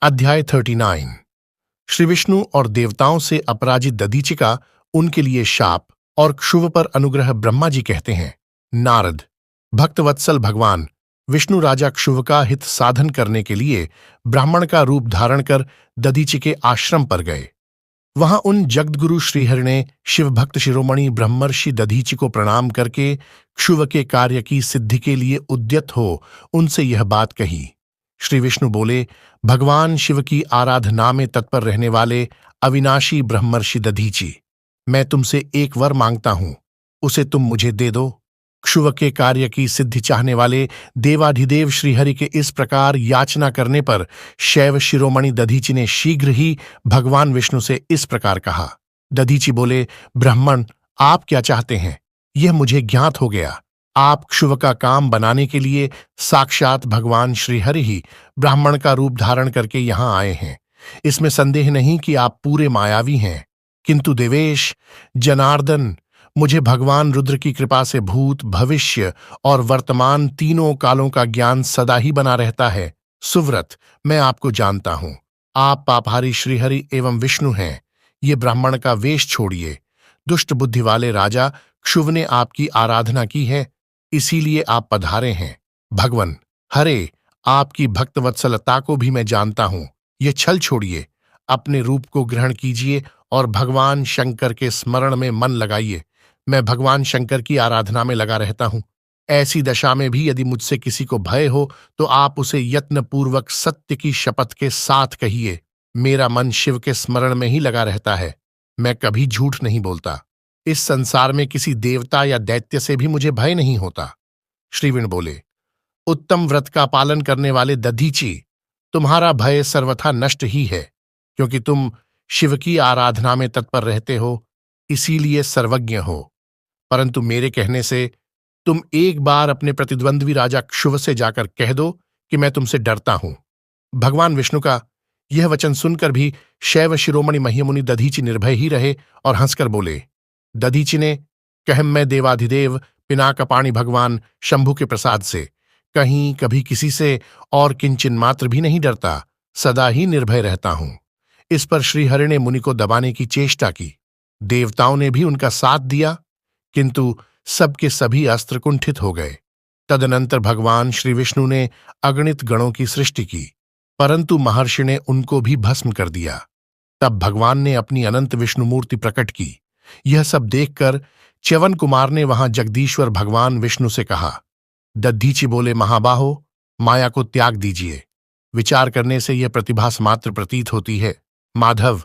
अध्याय 39। श्री विष्णु और देवताओं से अपराजित दधीचिका, उनके लिए शाप और क्षुव पर अनुग्रह। ब्रह्मा जी कहते हैं, नारद, भक्तवत्सल भगवान विष्णु राजा क्षुव का हित साधन करने के लिए ब्राह्मण का रूप धारण कर दधीचि के आश्रम पर गए। वहां उन जगद्गुरु श्रीहरि ने शिवभक्त शिरोमणि ब्रह्मर्षि दधीचि को प्रणाम करके क्षुव के कार्य की सिद्धि के लिए उद्यत हो उनसे यह बात कही। श्री विष्णु बोले, भगवान शिव की आराधना में तत्पर रहने वाले अविनाशी ब्रह्मर्षि दधीचि, मैं तुमसे एक वर मांगता हूं, उसे तुम मुझे दे दो। क्षुव के कार्य की सिद्धि चाहने वाले देवाधिदेव श्रीहरि के इस प्रकार याचना करने पर शैव शिरोमणि दधीचि ने शीघ्र ही भगवान विष्णु से इस प्रकार कहा। दधीचि बोले, ब्राह्मण, आप क्या चाहते हैं, यह मुझे ज्ञात हो गया। आप क्षुव का काम बनाने के लिए साक्षात भगवान श्रीहरि ही ब्राह्मण का रूप धारण करके यहां आए हैं। इसमें संदेह नहीं कि आप पूरे मायावी हैं, किंतु देवेश जनार्दन, मुझे भगवान रुद्र की कृपा से भूत, भविष्य और वर्तमान तीनों कालों का ज्ञान सदा ही बना रहता है। सुव्रत, मैं आपको जानता हूं, आप पापहारी श्रीहरि एवं विष्णु हैं। ये ब्राह्मण का वेश छोड़िए। दुष्ट बुद्धि वाले राजा क्षुव ने आपकी आराधना की है, इसीलिए आप पधारे हैं। भगवन, हरे, आपकी भक्तवत्सलता को भी मैं जानता हूं। ये छल छोड़िए, अपने रूप को ग्रहण कीजिए और भगवान शंकर के स्मरण में मन लगाइए। मैं भगवान शंकर की आराधना में लगा रहता हूं। ऐसी दशा में भी यदि मुझसे किसी को भय हो तो आप उसे यत्नपूर्वक सत्य की शपथ के साथ कहिए। मेरा मन शिव के स्मरण में ही लगा रहता है, मैं कभी झूठ नहीं बोलता। इस संसार में किसी देवता या दैत्य से भी मुझे भय नहीं होता। श्रीविण बोले, उत्तम व्रत का पालन करने वाले दधीचि, तुम्हारा भय सर्वथा नष्ट ही है, क्योंकि तुम शिव की आराधना में तत्पर रहते हो, इसीलिए सर्वज्ञ हो। परंतु मेरे कहने से तुम एक बार अपने प्रतिद्वंद्वी राजा क्षुव से जाकर कह दो कि मैं तुमसे डरता हूं। भगवान विष्णु का यह वचन सुनकर भी शैव शिरोमणि मह्यमुनि दधीचि निर्भय ही रहे और हंसकर बोले। दधीचि ने कहम, मैं देवाधिदेव पिनाकपाणि भगवान शंभु के प्रसाद से कहीं कभी किसी से और किंचन मात्र भी नहीं डरता, सदा ही निर्भय रहता हूं। इस पर श्रीहरि ने मुनि को दबाने की चेष्टा की। देवताओं ने भी उनका साथ दिया, किंतु सबके सभी अस्त्र कुंठित हो गए। तदनंतर भगवान श्री विष्णु ने अगणित गणों की सृष्टि की, परंतु महर्षि ने उनको भी भस्म कर दिया। तब भगवान ने अपनी अनंत विष्णु मूर्ति प्रकट की। यह सब देखकर च्यवन कुमार ने वहां जगदीश्वर भगवान विष्णु से कहा। दधीचि बोले, महाबाहो, माया को त्याग दीजिए। विचार करने से यह प्रतिभास मात्र प्रतीत होती है। माधव,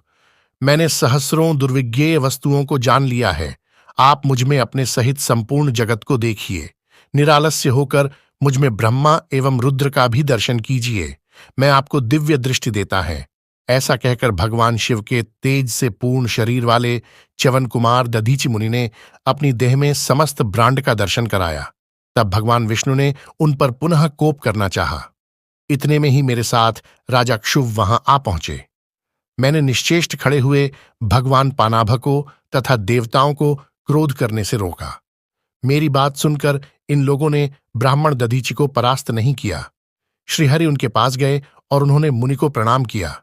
मैंने सहस्रों दुर्विज्ञेय वस्तुओं को जान लिया है। आप मुझमें अपने सहित संपूर्ण जगत को देखिए। निरालस्य होकर मुझमें ब्रह्मा एवं रुद्र का भी दर्शन कीजिए। मैं आपको दिव्य दृष्टि देता है। ऐसा कहकर भगवान शिव के तेज से पूर्ण शरीर वाले च्यवन कुमार दधीचि मुनि ने अपनी देह में समस्त ब्रांड का दर्शन कराया। तब भगवान विष्णु ने उन पर पुनः कोप करना चाहा। इतने में ही मेरे साथ राजा क्षुव वहां आ पहुंचे। मैंने निश्चेष्ट खड़े हुए भगवान पानाभ को तथा देवताओं को क्रोध करने से रोका। मेरी बात सुनकर इन लोगों ने ब्राह्मण दधीचि को परास्त नहीं किया। श्रीहरि उनके पास गए और उन्होंने मुनि को प्रणाम किया।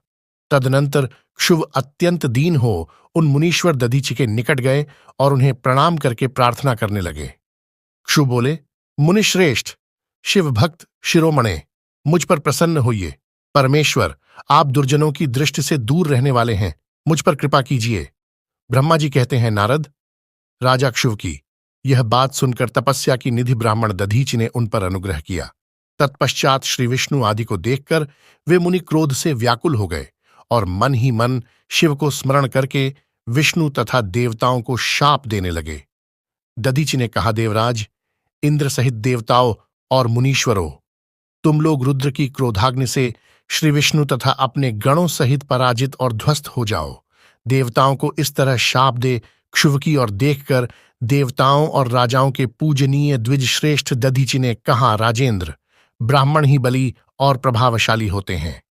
तदनंतर क्षुव अत्यंत दीन हो उन मुनीश्वर दधीचि के निकट गए और उन्हें प्रणाम करके प्रार्थना करने लगे। क्षुव बोले, मुनिश्रेष्ठ, शिव भक्त शिरोमणे, मुझ पर प्रसन्न होइए। परमेश्वर, आप दुर्जनों की दृष्टि से दूर रहने वाले हैं, मुझ पर कृपा कीजिए। ब्रह्मा जी कहते हैं, नारद, राजा क्षुव की यह बात सुनकर तपस्या की निधि ब्राह्मण दधीचि ने उन पर अनुग्रह किया। तत्पश्चात श्री विष्णु आदि को देखकर वे मुनि क्रोध से व्याकुल हो गए और मन ही मन शिव को स्मरण करके विष्णु तथा देवताओं को शाप देने लगे। दधीचि ने कहा, देवराज, इंद्र सहित देवताओं और मुनीश्वरों, तुम लोग रुद्र की क्रोधाग्नि से श्री विष्णु तथा अपने गणों सहित पराजित और ध्वस्त हो जाओ। देवताओं को इस तरह शाप दे क्षुव की और देखकर देवताओं और राजाओं के पूजनीय द्विजश्रेष्ठ दधीचि ने कहा, राजेंद्र, ब्राह्मण ही बली और प्रभावशाली होते हैं।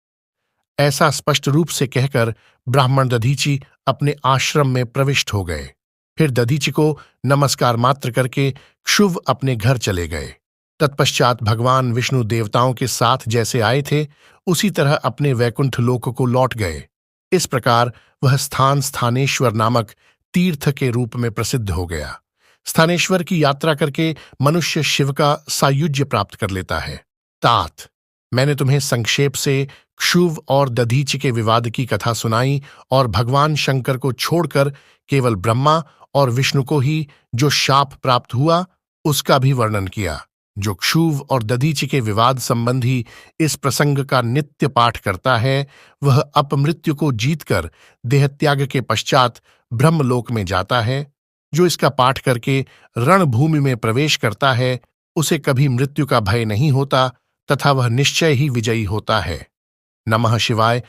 ऐसा स्पष्ट रूप से कहकर ब्राह्मण दधीचि अपने आश्रम में प्रविष्ट हो गए। फिर दधीचि को नमस्कार मात्र करके क्षुव अपने घर चले गए। तत्पश्चात भगवान विष्णु देवताओं के साथ जैसे आए थे उसी तरह अपने वैकुंठ लोक को लौट गए। इस प्रकार वह स्थान स्थानेश्वर नामक तीर्थ के रूप में प्रसिद्ध हो गया। स्थानेश्वर की यात्रा करके मनुष्य शिव का सायुज्य प्राप्त कर लेता है। तात मैंने तुम्हें संक्षेप से क्षुव और दधीचि के विवाद की कथा सुनाई और भगवान शंकर को छोड़कर केवल ब्रह्मा और विष्णु को ही जो शाप प्राप्त हुआ उसका भी वर्णन किया। जो क्षुव और दधीचि के विवाद संबंधी इस प्रसंग का नित्य पाठ करता है वह अपमृत्यु को जीतकर देहत्याग के पश्चात ब्रह्मलोक में जाता है। जो इसका पाठ करके रणभूमि में प्रवेश करता है उसे कभी मृत्यु का भय नहीं होता तथा वह निश्चय ही विजयी होता है। नमः शिवाय।